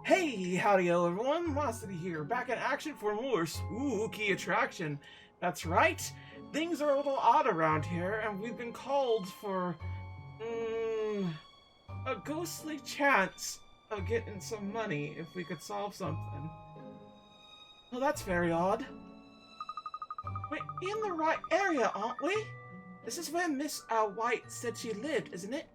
Hey, howdy-o everyone, Mosity here, back in action for more spooky attraction. That's right, things are a little odd around here, and we've been called for, a ghostly chance of getting some money if we could solve something. Well, that's very odd. We're in the right area, aren't we? This is where Miss White said she lived, isn't it?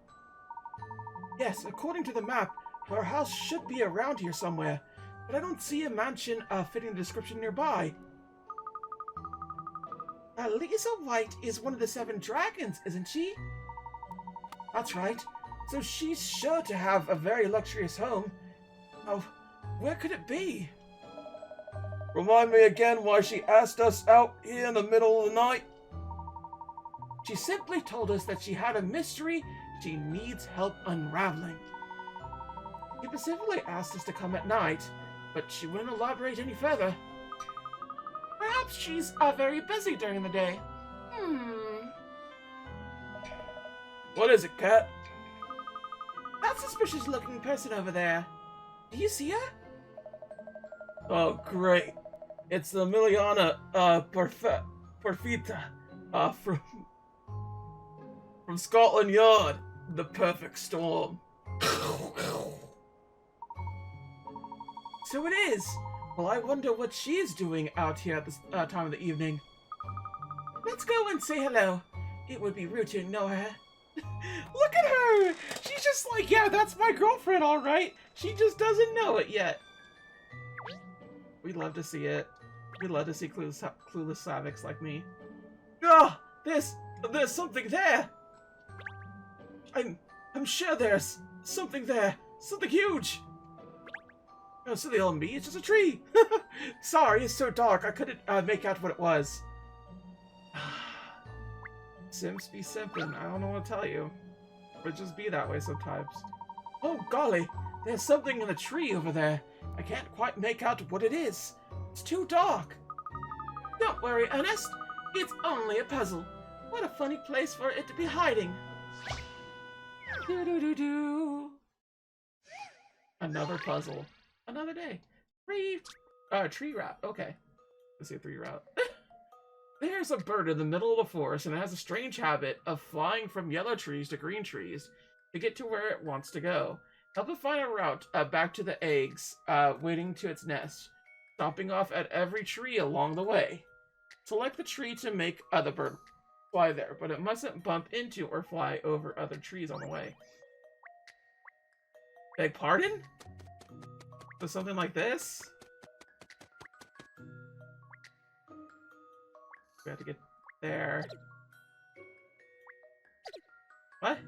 Yes, according to the map, her house should be around here somewhere, but I don't see a mansion fitting the description nearby. Lisa White is one of the 7 dragons, isn't she? That's right. So she's sure to have a very luxurious home. Oh, where could it be? Remind me again why she asked us out here in the middle of the night? She simply told us that she had a mystery she needs help unraveling. She specifically asked us to come at night, but she wouldn't elaborate any further. Perhaps she's very busy during the day. What is it, Cat? That suspicious-looking person over there. Do you see her? Oh, great. It's the Miliana, Perfita, from Scotland Yard. The perfect storm. So it is. Well, I wonder what she is doing out here at this time of the evening. Let's go and say hello. It would be rude to ignore her. Look at her! She's just like, yeah, that's my girlfriend, all right. She just doesn't know it yet. We'd love to see it. We'd love to see clueless savics like me. Ah, there's something there. I'm sure there's something there. Something huge. No, silly old me, it's just a tree. Sorry, it's so dark, I couldn't make out what it was. Sims be simping, I don't know what to tell you. But just be that way sometimes. Oh golly, there's something in the tree over there. I can't quite make out what it is. It's too dark. Don't worry, Ernest. It's only a puzzle. What a funny place for it to be hiding. Do-do-do-do. Another puzzle. Another day. Tree route. Okay. Let's see a 3 route. There's a bird in the middle of the forest, and it has a strange habit of flying from yellow trees to green trees to get to where it wants to go. Help it find a route back to the eggs, waiting to its nest, stomping off at every tree along the way. Select the tree to make the bird fly there, but it mustn't bump into or fly over other trees on the way. Beg pardon? So something like this? We have to get there. What?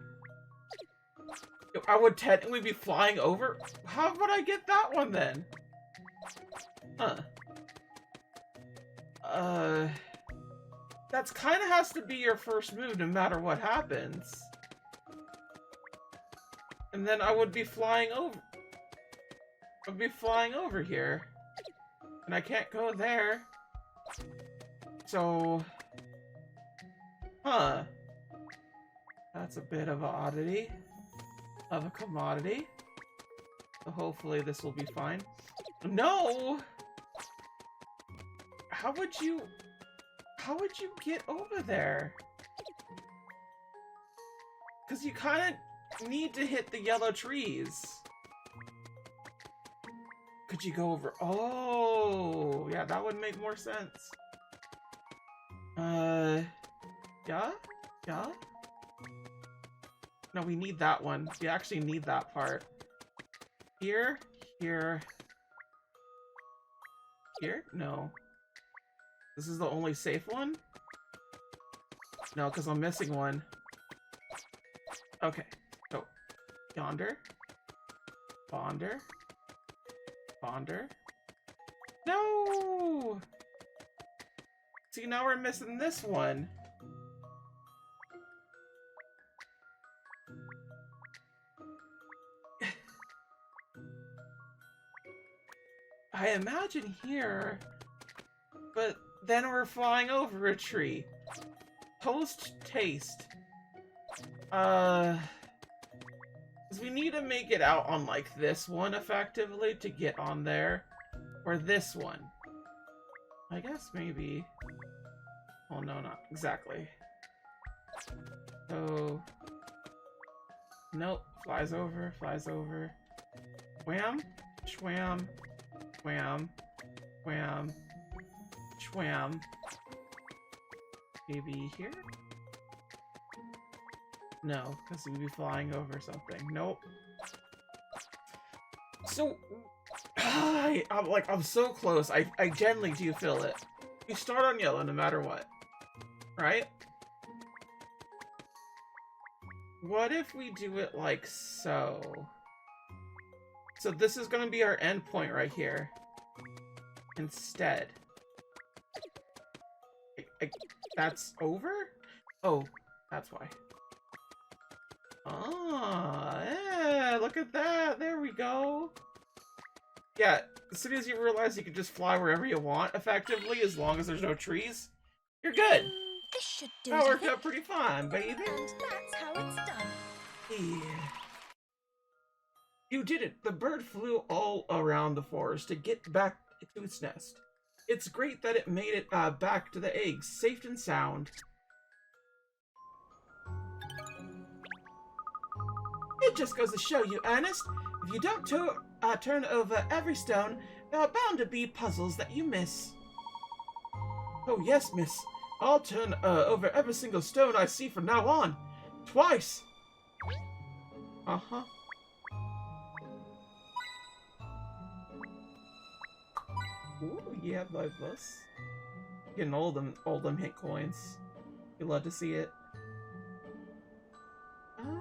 I would technically be flying over? How would I get that one then? Huh. That's kind of has to be your first move no matter what happens. And then I would be flying over. I'd be flying over here. And I can't go there. So... Huh. That's a bit of an oddity. Of a commodity. So hopefully this will be fine. No! How would you get over there? Because you kind of need to hit the yellow trees. Could you go over? Oh, yeah, that would make more sense. Yeah? Yeah? No, we need that one. We actually need that part. Here? Here? Here? No. This is the only safe one? No, because I'm missing one. Okay. So, yonder. Bonder. Bonder. No! See, now we're missing this one. I imagine here, but then we're flying over a tree. Post taste. Because we need to make it out on, like, this one, effectively, to get on there. Or this one. I guess maybe... Oh, no, not exactly. So... Nope. Flies over, flies over. Wham! Schwam! Wham! Wham! Schwam! Maybe here? No, because we'd be flying over something. Nope. So, I'm so close. I genuinely do feel it. You start on yellow no matter what. Right? What if we do it like so? So this is going to be our end point right here. Instead. That's over? Oh, that's why. Ah, yeah, look at that. There we go. Yeah, as soon as you realize you can just fly wherever you want, effectively, as long as there's no trees, you're good. This should do That it, worked out pretty fine, baby. And that's how it's done. Yeah. You did it. The bird flew all around the forest to get back to its nest. It's great that it made it back to the eggs, safe and sound. It just goes to show you, Ernest, if you don't turn over every stone, there are bound to be puzzles that you miss. Oh yes, miss. I'll turn over every single stone I see from now on. Twice. Uh-huh. Ooh, yeah, like this. Getting all them hit coins. You love to see it. Oh.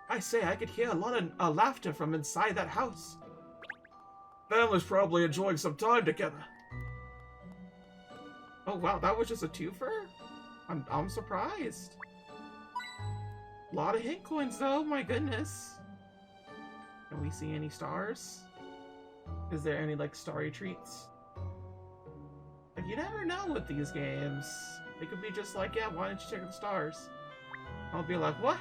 I say, I could hear a lot of laughter from inside that house. Family's probably enjoying some time together. Oh wow, that was just a twofer? I'm surprised. A lot of hit coins though, my goodness. Can we see any stars? Is there any, like, starry treats? Like, you never know with these games. They could be just like, yeah, why don't you check the stars? I'll be like, what?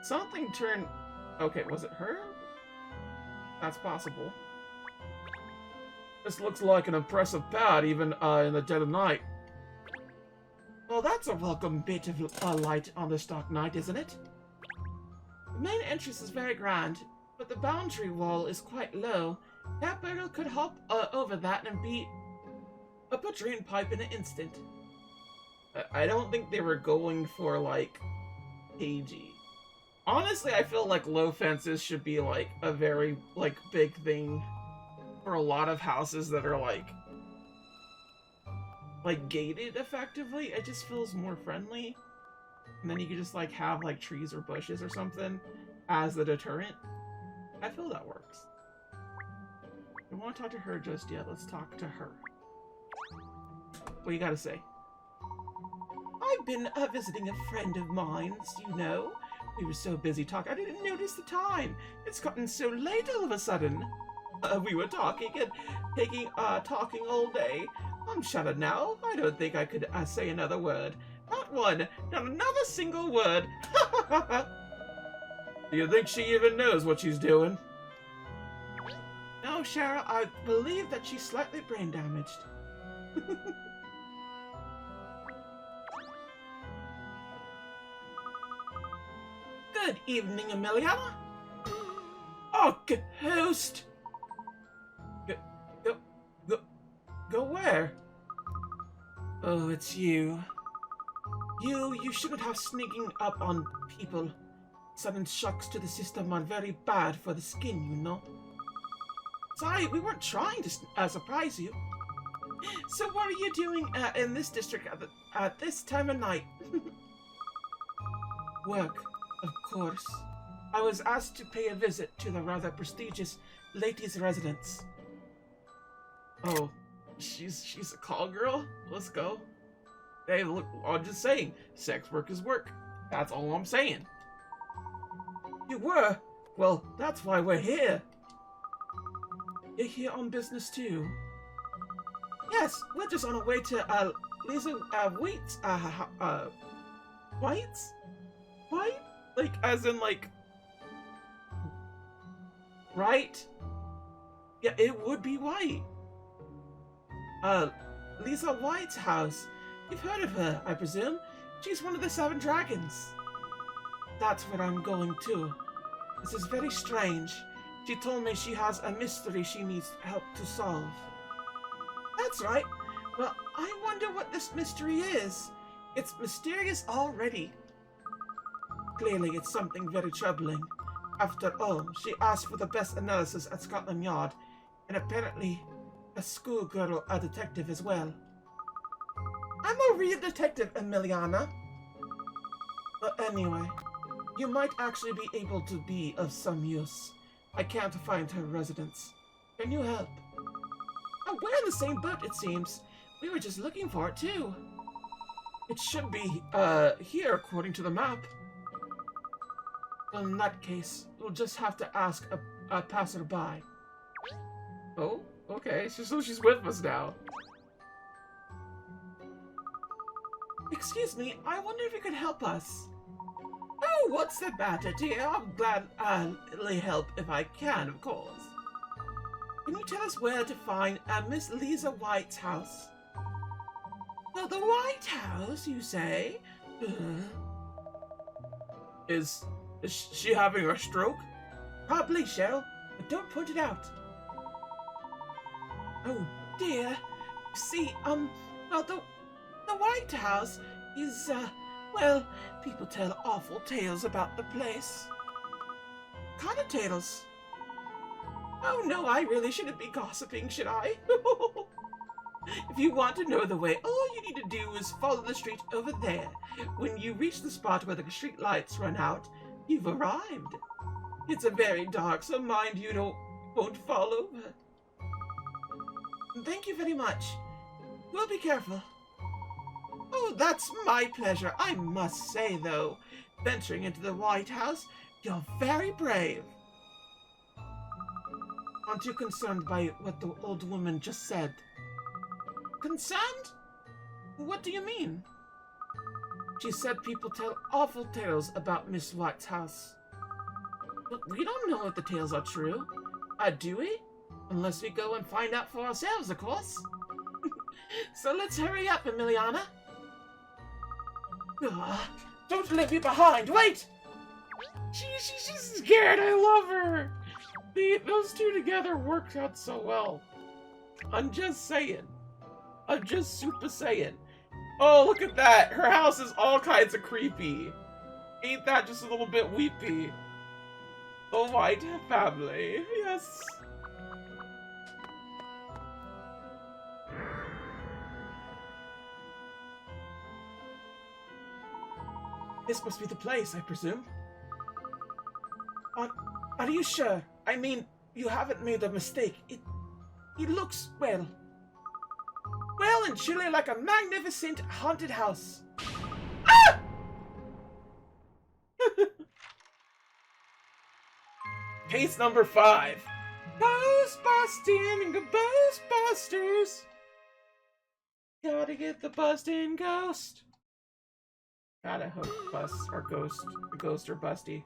Something turned... Okay, was it her? That's possible. This looks like an impressive pad, even in the dead of night. Well, that's a welcome bit of light on this dark night, isn't it? The main entrance is very grand, but the boundary wall is quite low. That burgle could hop over that and be up a drain pipe in an instant. I don't think they were going for, like, cagey. Honestly, I feel like low fences should be, like, a very, like, big thing for a lot of houses that are, like, gated, effectively. It just feels more friendly. And then you could just, like, have, like, trees or bushes or something as the deterrent. I feel that works. I don't want to talk to her just yet. Let's talk to her. What you gotta say? I've been visiting a friend of mine's, you know. We were so busy talking, I didn't notice the time. It's gotten so late all of a sudden. We were talking and talking all day. I'm shut now. I don't think I could say another word. Not one. Not another single word. Do you think she even knows what she's doing? No, Cheryl. I believe that she's slightly brain damaged. Good evening, Amelia. Oh, host. Go where? Oh, it's you. You shouldn't have sneaking up on people. Sudden shocks to the system are very bad for the skin, you know. Sorry, we weren't trying to surprise you. So what are you doing in this district at this time of night? Work, of course. I was asked to pay a visit to the rather prestigious ladies' residence. Oh. She's a call girl? Let's go. Hey, look, I'm just saying, sex work is work. That's all I'm saying. You were? Well, that's why we're here. You're here on business too? Yes, we're just on our way to Lisa, wait, white? White? Like, as in, like, right? Yeah, it would be white. Lisa White's house. You've heard of her, I presume? She's one of the 7 dragons. That's where I'm going to. This is very strange. She told me she has a mystery she needs help to solve. That's right. Well, I wonder what this mystery is. It's mysterious already. Clearly, it's something very troubling. After all, she asked for the best analysis at Scotland Yard, and apparently a schoolgirl, a detective as well. I'm a real detective, Emiliana. But anyway, you might actually be able to be of some use. I can't find her residence. Can you help? Oh, we're in the same boat, it seems. We were just looking for it, too. It should be, here, according to the map. Well, in that case, we'll just have to ask a passerby. Oh, okay, so she's with us now. Excuse me, I wonder if you could help us. Oh, what's the matter, dear? I'm glad I'll help if I can, of course. Can you tell us where to find Miss Lisa White's house? Well, the White House, you say? Is she having a stroke? Probably, Cheryl, but don't point it out. Oh, dear. See, well, the White House is, well, people tell awful tales about the place. What kind of tales? Oh, no, I really shouldn't be gossiping, should I? If you want to know the way, all you need to do is follow the street over there. When you reach the spot where the street lights run out, you've arrived. It's a very dark, so mind you won't fall over. Thank you very much. We'll be careful. Oh, that's my pleasure. I must say, though, venturing into the White House, you're very brave. Aren't you concerned by what the old woman just said? Concerned? What do you mean? She said people tell awful tales about Miss White's house. But we don't know if the tales are true. Do we? Unless we go and find out for ourselves, of course. So let's hurry up, Emiliana. Don't leave me behind. Wait! She's scared. I love her. Those two together worked out so well. I'm just saying. I'm just super saying. Oh, look at that. Her house is all kinds of creepy. Ain't that just a little bit weepy? The White family. Yes. This must be the place, I presume. Are you sure? I mean, you haven't made a mistake. It looks, well and truly like a magnificent haunted house. Ah! Case number 5. Ghostbusting, Ghostbusters. Gotta get the bustin' ghost. Gotta hope ghost or busty.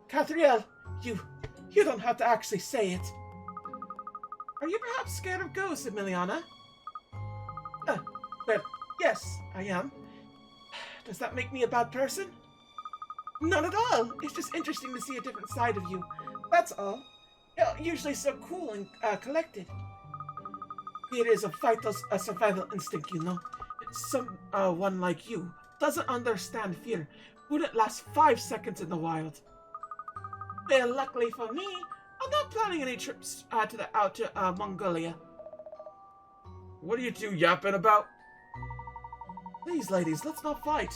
Katrielle, you don't have to actually say it. Are you perhaps scared of ghosts, Emiliana? Well, yes, I am. Does that make me a bad person? Not at all. It's just interesting to see a different side of you. That's all. You're usually so cool and collected. It is a survival instinct, you know. Someone like you doesn't understand fear. Wouldn't last 5 seconds in the wild. Well, luckily for me, I'm not planning any trips to Mongolia. What are you two yapping about? Please, ladies, let's not fight.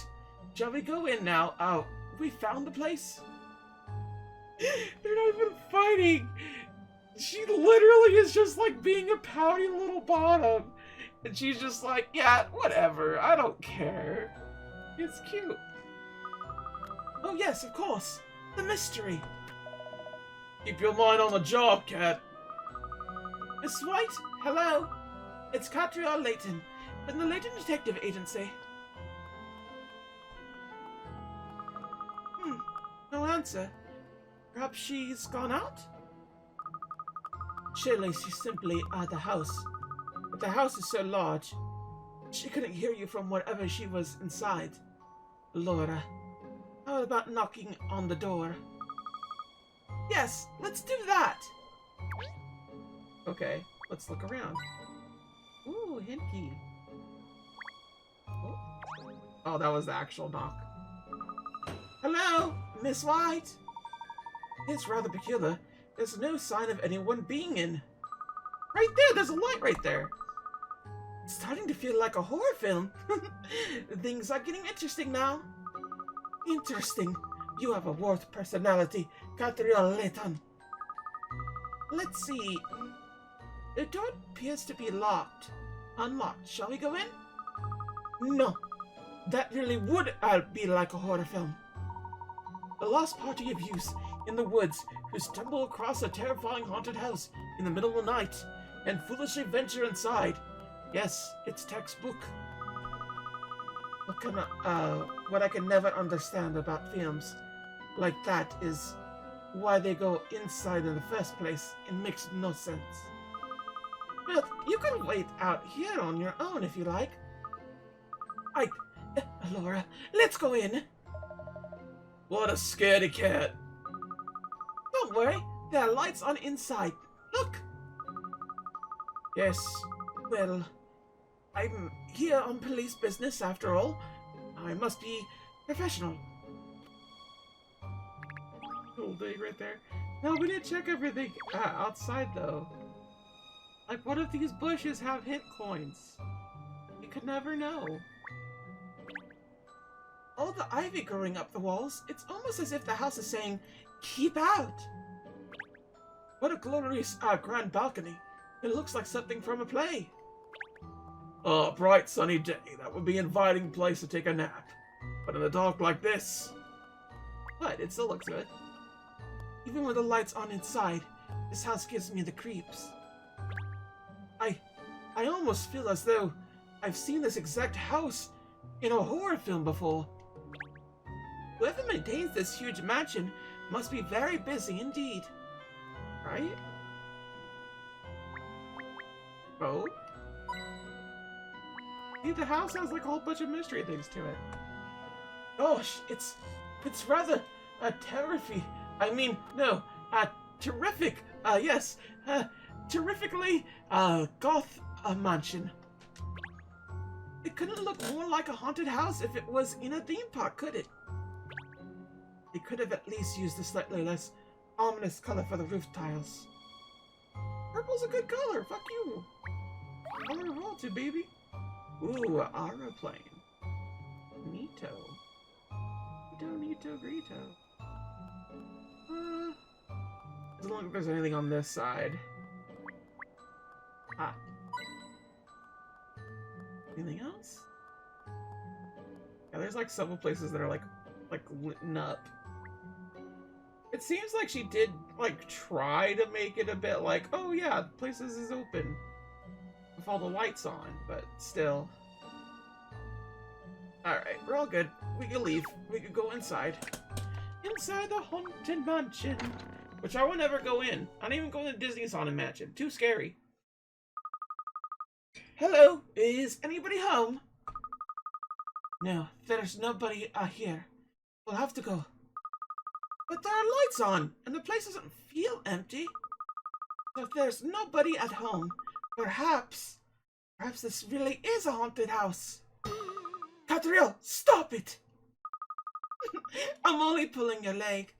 Shall we go in now? We found the place? They're not even fighting. She literally is just like being a pouty little bottom. And she's just like, yeah, whatever. I don't care. It's cute. Oh, yes, of course. The mystery. Keep your mind on the job, Cat. Miss White, hello. It's Katrielle Layton. in the Layton Detective Agency. No answer. Perhaps she's gone out? Surely she's simply at the house. But the house is so large, she couldn't hear you from wherever she was inside. Laura, how about knocking on the door? Yes, let's do that! Okay, let's look around. Ooh, hint key. Oh, that was the actual knock. Hello, Miss White? It's rather peculiar. There's no sign of anyone being in. Right there, there's a light right there. It's starting to feel like a horror film. Things are getting interesting now. Interesting. You have a warped personality, Katrielle. Let's see. The door appears to be locked. Unlocked. Shall we go in? No. That really would be like a horror film. A lost party of youth in the woods who stumble across a terrifying haunted house in the middle of the night and foolishly venture inside. Yes, it's textbook. What I can never understand about films like that is why they go inside in the first place. It makes no sense. But you can wait out here on your own if you like. Laura, let's go in. What a scaredy cat. Don't worry, there are lights on inside. Look. Yes, well, I'm here on police business after all. I must be professional. Cool dig right there. No, we didn't check everything outside though. Like, what if these bushes have hit coins? You could never know. All the ivy growing up the walls, it's almost as if the house is saying, keep out! What a glorious grand balcony. It looks like something from a play. Oh, a bright sunny day. That would be an inviting place to take a nap. But in the dark like this... But it still looks good. Even with the lights on inside, this house gives me the creeps. I almost feel as though I've seen this exact house in a horror film before. Whoever maintains this huge mansion must be very busy indeed. Right? Oh? See, the house has like a whole bunch of mystery things to it. Gosh, it's rather terrific. Terrific. Yes, terrifically goth mansion. It couldn't look more like a haunted house if it was in a theme park, could it? They could have at least used a slightly less ominous color for the roof tiles. Purple's a good color, fuck you. Color of all to, baby. Ooh, aeroplane. Neato. Neato, Grito. As long as there's anything on this side. Ah. Anything else? Yeah, there's like several places that are like lit up. It seems like she did like try to make it a bit like, oh yeah, places is open with all the lights on, but still. Alright, we're all good. We can leave. We can go inside. Inside the haunted mansion. Which I will never go in. I don't even go in the Disney's haunted mansion. Too scary. Hello, is anybody home? No, there's nobody here. We'll have to go. But there are lights on, and the place doesn't feel empty. So if there's nobody at home, perhaps this really is a haunted house. Katrielle, stop it! I'm only pulling your leg.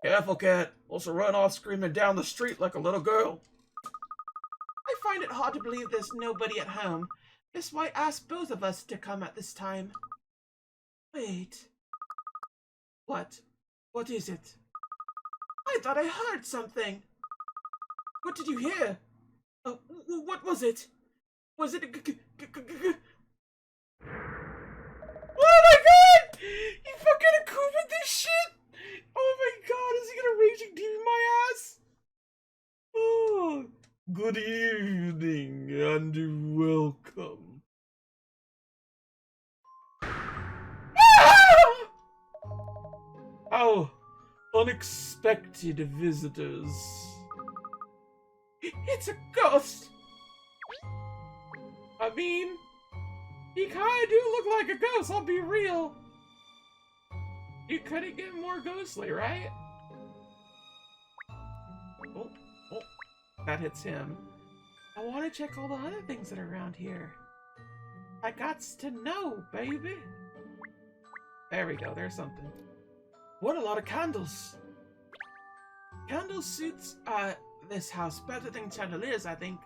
Careful, cat. Also run off screaming down the street like a little girl. I find it hard to believe there's nobody at home. That's why I asked both of us to come at this time. Wait. What? What is it? I thought I heard something. What did you hear? What was it? Was it Oh my god! He fucking Akuma'd this shit! Oh my god, is he gonna raging demon my ass? Oh, good evening and welcome. How unexpected visitors. It's a ghost! I mean, he kinda do look like a ghost, I'll be real. You couldn't get more ghostly, right? Oh, oh, that hits him. I want to check all the other things that are around here. I gots to know, baby. There we go, there's something. What a lot of candles. Candles suits this house better than chandeliers, I think.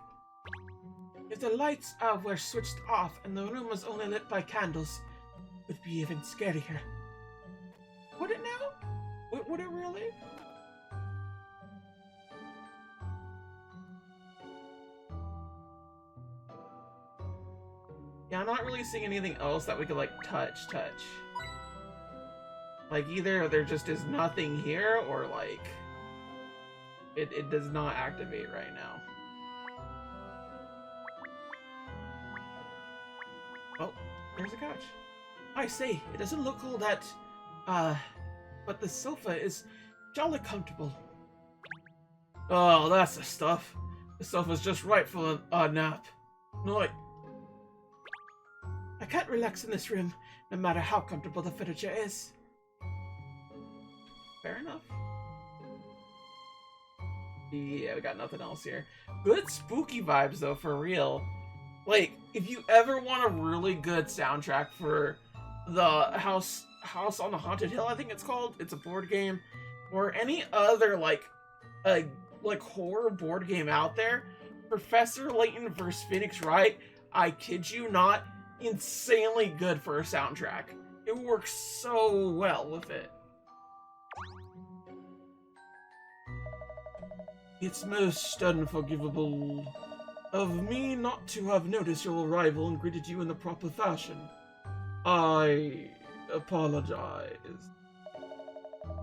If the lights were switched off and the room was only lit by candles, it would be even scarier. Would it now? Would it really? Yeah, I'm not really seeing anything else that we could, like, touch. Like, either there just is nothing here, or, like, it does not activate right now. Oh, there's a couch. I say, it doesn't look all that, but the sofa is jolly comfortable. Oh, that's the stuff. The sofa's just right for a nap. No, I can't relax in this room, no matter how comfortable the furniture is. Fair enough. Yeah, we got nothing else here. Good spooky vibes, though, for real. Like, if you ever want a really good soundtrack for the House on the Haunted Hill, I think it's called. It's a board game. Or any other, like horror board game out there. Professor Layton vs. Phoenix Wright, I kid you not, insanely good for a soundtrack. It works so well with it. It's most unforgivable of me not to have noticed your arrival and greeted you in the proper fashion. I apologize.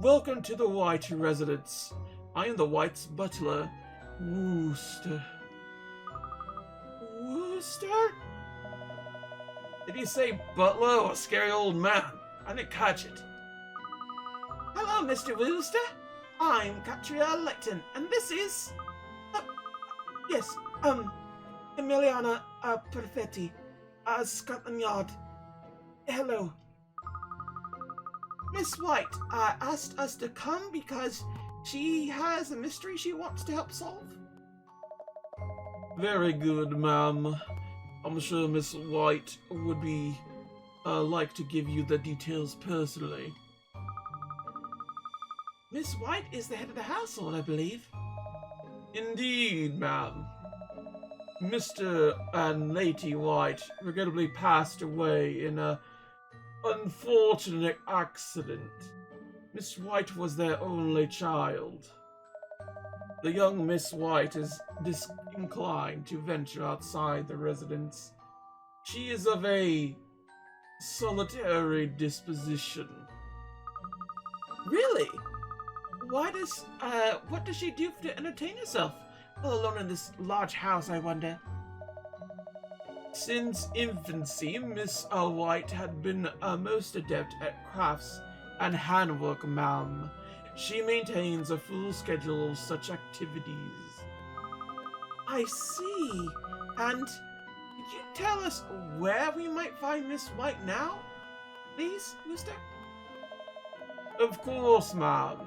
Welcome to the White residence. I am the White's butler, Wooster. Wooster? Did he say butler or scary old man? I didn't catch it. Hello, Mr. Wooster. I'm Katrielle Layton, and this is... yes, Emiliana, Perfetti, Scotland Yard. Hello. Miss White, asked us to come because she has a mystery she wants to help solve. Very good, ma'am. I'm sure Miss White would be, like to give you the details personally. Miss White is the head of the household, I believe. Indeed, ma'am. Mr. and Lady White regrettably passed away in a unfortunate accident. Miss White was their only child. The young Miss White is disinclined to venture outside the residence. She is of a solitary disposition. Really? What does she do to entertain herself? All alone in this large house, I wonder. Since infancy, Miss White had been most adept at crafts and handwork, ma'am. She maintains a full schedule of such activities. I see. And could you tell us where we might find Miss White now? Please, Mister? Of course, ma'am.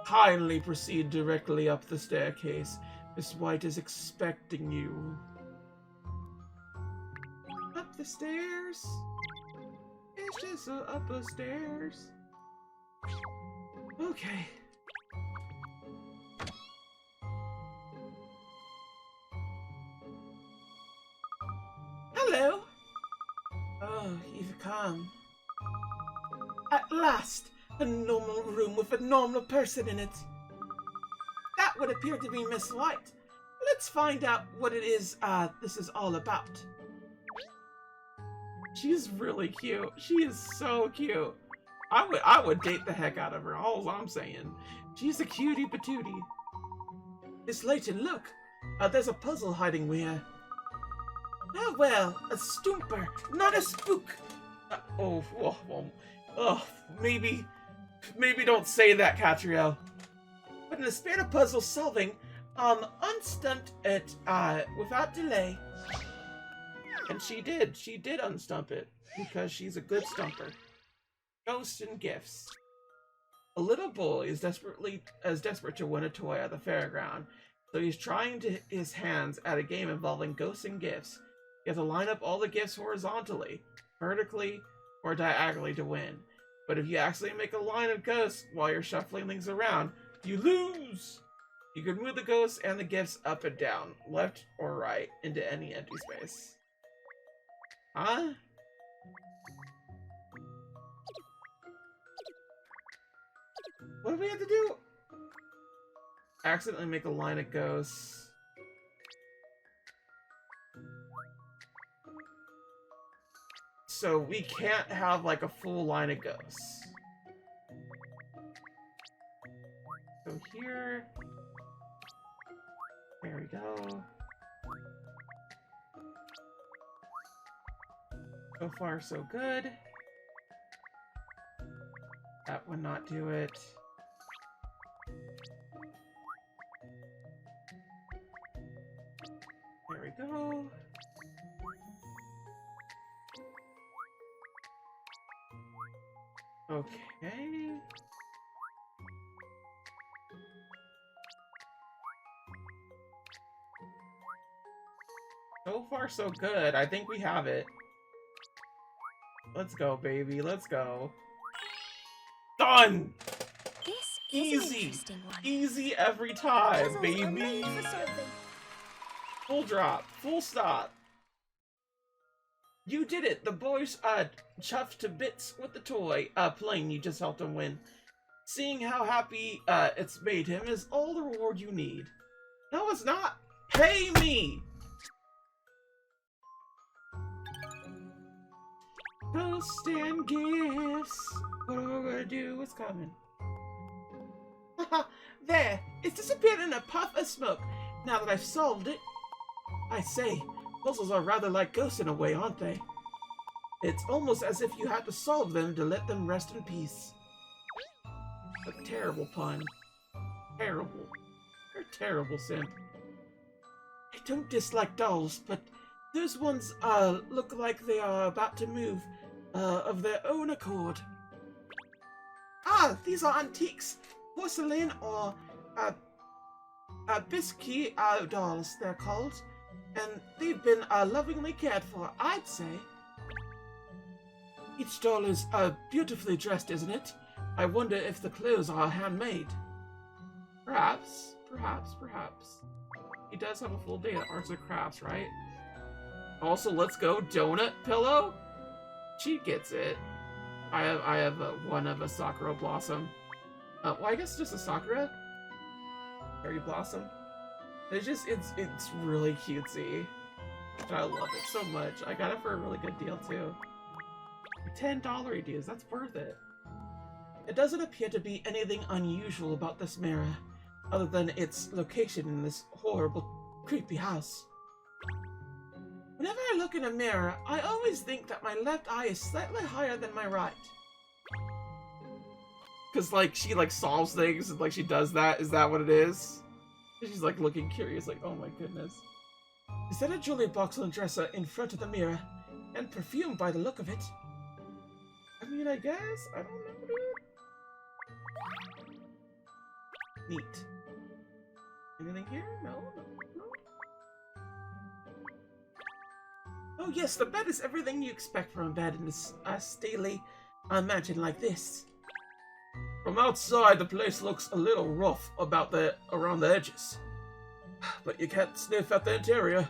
Kindly proceed directly up the staircase. Miss White is expecting you. Up the stairs? It's just the upper stairs. Okay. Hello. Oh, you've come. At last, a normal room with a normal person in it. That would appear to be Miss White. Let's find out what it is this is all about. She's really cute. She is so cute. I would date the heck out of her, all I'm saying. She's a cutie patootie. Miss Layton, look. There's a puzzle hiding here. Oh well, a stoomper, not a spook. Maybe Maybe don't say that, Katrielle. But in the spirit of puzzle solving, unstunt it, without delay. And she did. She did unstump it, because she's a good stumper. Ghosts and gifts. A little boy is desperate to win a toy at the fairground, so he's trying his hands at a game involving ghosts and gifts. You have to line up all the gifts horizontally, vertically, or diagonally to win. But if you accidentally make a line of ghosts while you're shuffling things around, you lose! You can move the ghosts and the gifts up and down, left or right, into any empty space. Huh? What do we have to do? Accidentally make a line of ghosts. So we can't have like a full line of ghosts. So here. There we go. So far, so good. That would not do it. There we go. Okay. So far, so good. I think we have it. Let's go, baby. Let's go. Done! This is Easy! an interesting one. Easy every time, Puzzles are baby! made for solving. Full drop. Full stop. You did it! The boy's, chuffed to bits with the toy, plane you just helped him win. Seeing how happy, it's made him is all the reward you need. No, it's not! Pay me! Ghosts and gifts. What am I gonna do? What's coming? Haha, there! It's disappeared in a puff of smoke. Now that I've solved it. I say, puzzles are rather like ghosts in a way, aren't they? It's almost as if you had to solve them to let them rest in peace. A terrible pun. Terrible. You're a terrible simp. I don't dislike dolls, but those ones, look like they are about to move, of their own accord. Ah, these are antiques. Porcelain or, biscuit, dolls, they're called. And they've been, lovingly cared for, I'd say. Each doll is, beautifully dressed, isn't it? I wonder if the clothes are handmade. Perhaps, perhaps. He does have a full day at Arts and Crafts, right? Also, let's go donut pillow. She gets it. I have one of a Sakura Blossom. Well, I guess just a Sakura. Cherry Blossom. It's really cutesy. I love it so much. I got it for a really good deal too. $10 dues. That's worth it. It doesn't appear to be anything unusual about this mirror, other than its location in this horrible, creepy house. Whenever I look in a mirror, I always think that my left eye is slightly higher than my right. Cause like she like solves things and like she does that. Is that what it is? She's like looking curious, like, oh my goodness. Is that a jewelry box on the dresser in front of the mirror? And perfumed by the look of it? I mean, I guess. I don't know, dude. Neat. Anything here? No. Oh yes, the bed is everything you expect from a bed in a stately mansion like this. From outside, the place looks a little rough around the edges. But you can't sniff at the interior.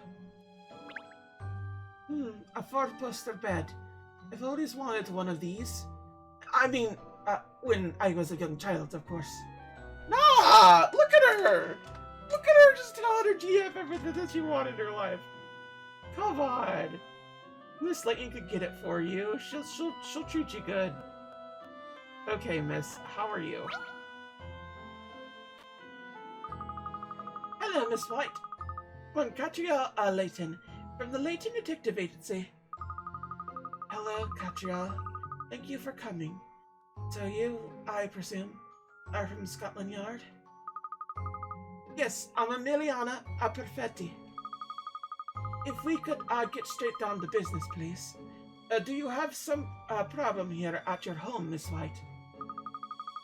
A four-poster bed. I've always wanted one of these. I mean, when I was a young child, of course. Nah! Look at her! Look at her just telling her GF everything that she wanted in her life. Come on! Miss Layton could get it for you. She'll treat you good. Okay, miss. How are you? Hello, Miss White. I'm Katrielle, Layton, from the Layton Detective Agency. Hello, Katrielle. Thank you for coming. So you, I presume, are from Scotland Yard? Yes, I'm Emiliana Perfetti. If we could get straight down to business, please. Do you have some problem here at your home, Miss White?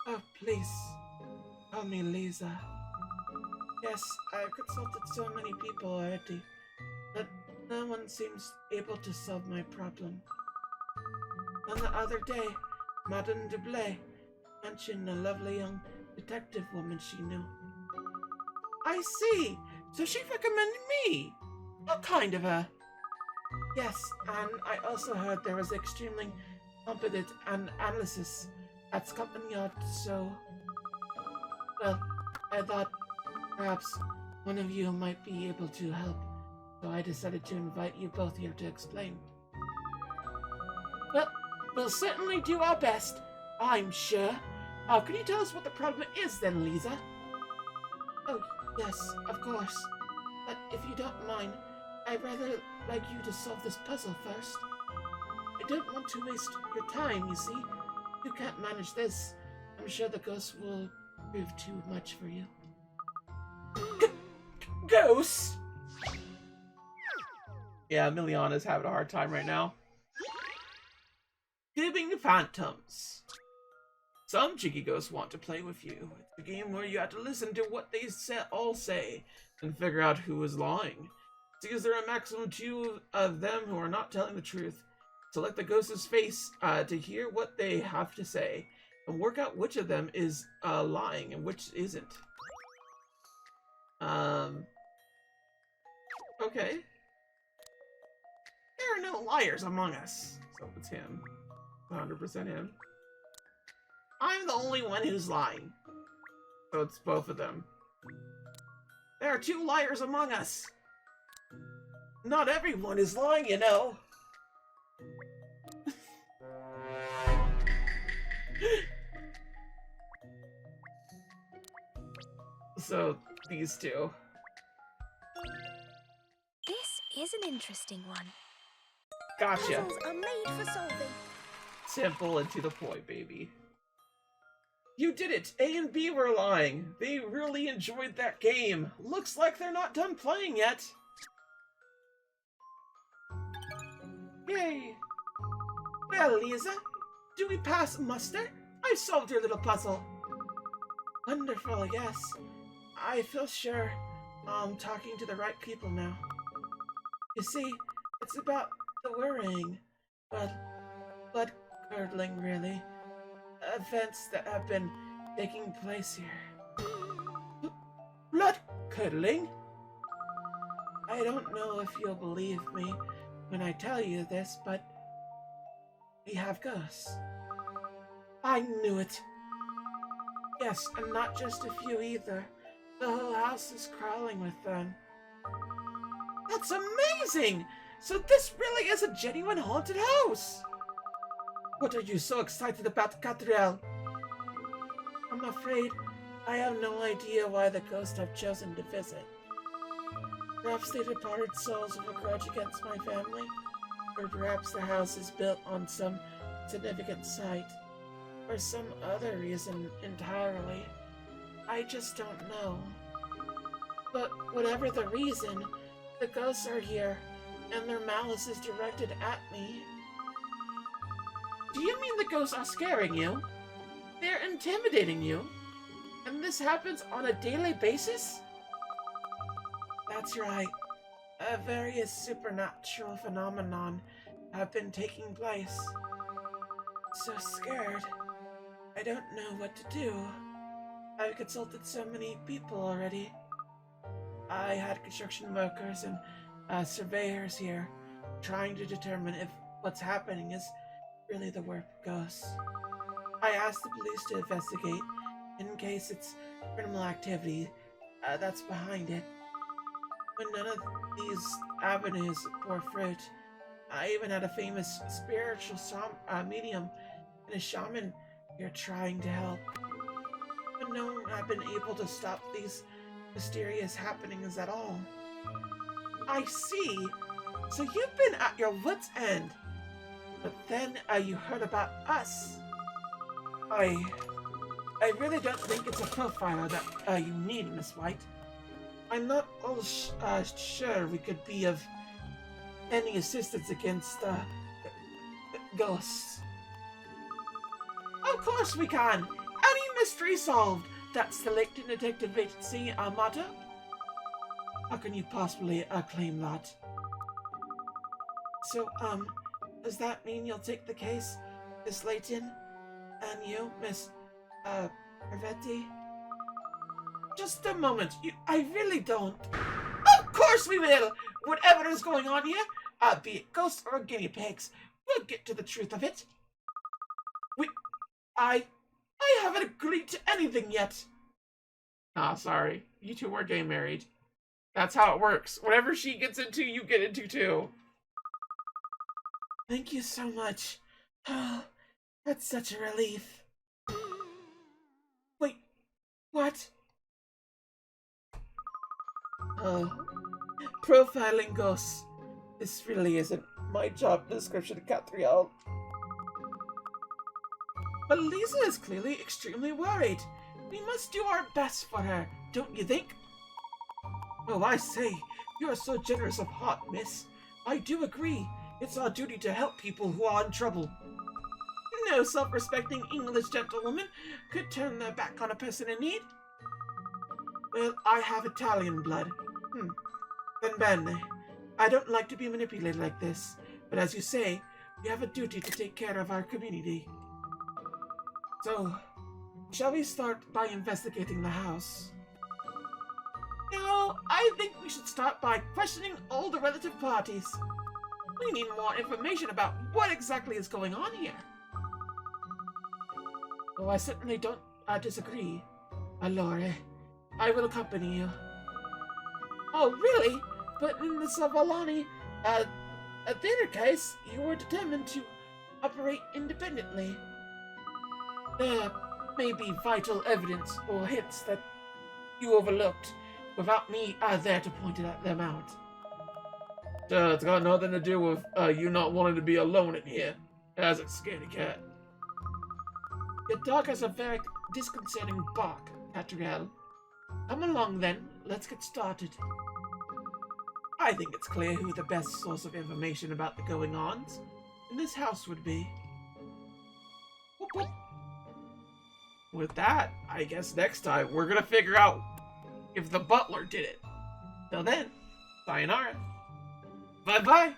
Oh, please. Call me Lisa. Yes, I've consulted so many people already, but no one seems able to solve my problem. On the other day, Madame Dublé mentioned a lovely young detective woman she knew. I see. So she recommended me. What kind of her? Yes, and I also heard there was extremely competent analysis at Scotland Yard, so... Well, I thought perhaps one of you might be able to help, so I decided to invite you both here to explain. Well, we'll certainly do our best, I'm sure. Can you tell us what the problem is then, Lisa? Oh, yes, of course. But if you don't mind, I'd rather like you to solve this puzzle first. I don't want to waste your time, you see. You can't manage this. I'm sure the ghost will prove too much for you. Ghosts? Yeah, Miliana's having a hard time right now. Fibbing Phantoms. Some cheeky ghosts want to play with you. It's a game where you have to listen to what they all say and figure out who is lying. Because there are a maximum 2 of them who are not telling the truth. Select the ghost's face to hear what they have to say and work out which of them is lying and which isn't. Okay. There are no liars among us. So it's him. 100% him. I'm the only one who's lying. So it's both of them. There are 2 liars among us. Not everyone is lying, you know. So, these 2. This is an interesting one. Gotcha. Puzzles are made for solving. Simple and to the point, baby. You did it! A and B were lying. They really enjoyed that game. Looks like they're not done playing yet. Yay! Well, Lisa, do we pass muster? I've solved your little puzzle. Wonderful, yes. I feel sure I'm talking to the right people now. You see, it's about the worrying, but blood-curdling, really, events that have been taking place here. Blood-curdling? I don't know if you'll believe me when I tell you this, but we have ghosts. I knew it. Yes, and not just a few either. The whole house is crawling with them. That's amazing! So this really is a genuine haunted house! What are you so excited about, Katrielle? I'm afraid I have no idea why the ghosts have chosen to visit. Perhaps they departed souls of a grudge against my family, or perhaps the house is built on some significant site, or some other reason entirely. I just don't know. But whatever the reason, the ghosts are here, and their malice is directed at me. Do you mean the ghosts are scaring you? They're intimidating you? And this happens on a daily basis? That's right. Various supernatural phenomenon have been taking place. So scared. I don't know what to do. I've consulted so many people already. I had construction workers and surveyors here trying to determine if what's happening is really the work of ghosts. I asked the police to investigate in case it's criminal activity that's behind it. When none of these avenues bore fruit, I even had a famous spiritual medium and a shaman here trying to help. But no one had been able to stop these mysterious happenings at all. I see. So you've been at your wit's end. But then you heard about us. I really don't think it's a profiler that you need, Miss White. I'm not all sure we could be of any assistance against ghosts. Of course we can. Any mystery solved. That's the Laketon Detective Agency motto. How can you possibly claim that? So, does that mean you'll take the case, Miss Layton? And you, Miss, Ravetti? Just a moment. I really don't. Of course we will! Whatever is going on here, be it ghosts or guinea pigs, we'll get to the truth of it. I haven't agreed to anything yet. Ah, sorry. You two are getting married. That's how it works. Whatever she gets into, you get into too. Thank you so much. Oh, that's such a relief. Wait, what? Profiling ghosts. This really isn't my job description, Katrielle. But Lisa is clearly extremely worried. We must do our best for her, don't you think? Oh, I say, you're so generous of heart, miss. I do agree. It's our duty to help people who are in trouble. No self-respecting English gentlewoman could turn their back on a person in need. Well, I have Italian blood. Then bene. I don't like to be manipulated like this, but as you say, we have a duty to take care of our community. So, shall we start by investigating the house? No, I think we should start by questioning all the relative parties. We need more information about what exactly is going on here. Oh, I certainly don't disagree. Allora, I will accompany you. Oh, really? But in the Savalani theater case, you were determined to operate independently. There may be vital evidence or hints that you overlooked without me there to point them out. It's got nothing to do with you not wanting to be alone in here, has it, scaredy cat? Your dog has a very disconcerting bark, Katrielle. Come along then, let's get started. I think it's clear who the best source of information about the going-ons in this house would be. Whoop, whoop. With that, I guess next time we're gonna figure out if the butler did it. Till then, sayonara. Bye-bye.